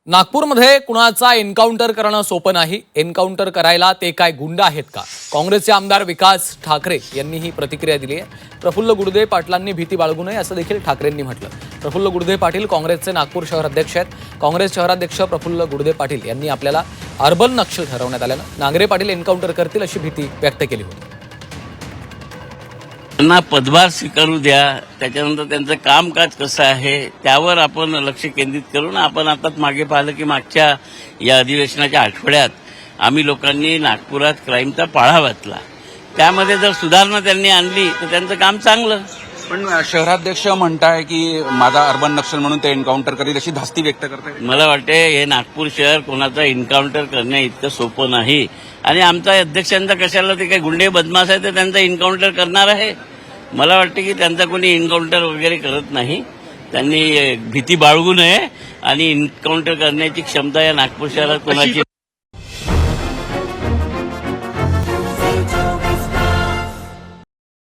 नागपूरमध्ये कुणाचा एन्काउंटर करणं सोपं नाही। एन्काउंटर करायला ते काय गुंड आहेत का? काँग्रेसचे आमदार विकास ठाकरे यांनी ही प्रतिक्रिया दिली आहे। प्रफुल्ल गुडदे पाटलांनी भीती बाळगू नये असं देखील ठाकरेंनी म्हटलं। प्रफुल्ल गुडदे पाटील काँग्रेसचे नागपूर शहर अध्यक्ष आहेत। काँग्रेस शहराध्यक्ष प्रफुल्ल गुडदे पाटील यांनी आपल्याला अर्बन नक्षल ठरवण्यात आल्यानं नांगरे पाटील एन्काउंटर करतील अशी भीती व्यक्त केली होती। त्यांना पदभार स्वीकारू द्या, त्याच्यानंतर त्यांचं कामकाज कसं आहे त्यावर आपण लक्ष केंद्रित करून आपण आताच मागे पाहिलं की मागच्या या अधिवेशनाच्या आठवड्यात आम्ही लोकांनी नागपुरात क्राईमचा पाळा घातला। त्यामध्ये जर सुधारणा त्यांनी आणली तर त्यांचं काम चांगलं। पण शहराध्यक्ष म्हणताय की माझा अर्बन नक्षल म्हणून ते एन्काउंटर करील अशी धास्ती व्यक्त करताय। मला वाटते हे नागपूर शहर कोणाचा एन्काउंटर करणे इतकं सोपं नाही आणि आमचा अध्यक्षांचा कशाला ते काही गुंडे बदमाश आहे तर त्यांचा एन्काउंटर करणार आहे। मला वाटतं की त्यांचा कोणी एन्काउंटर वगैरे करत नाही। त्यांनी भीती बाळगू नये आणि एन्काउंटर करण्याची क्षमता या नागपूर शहरात कोणाची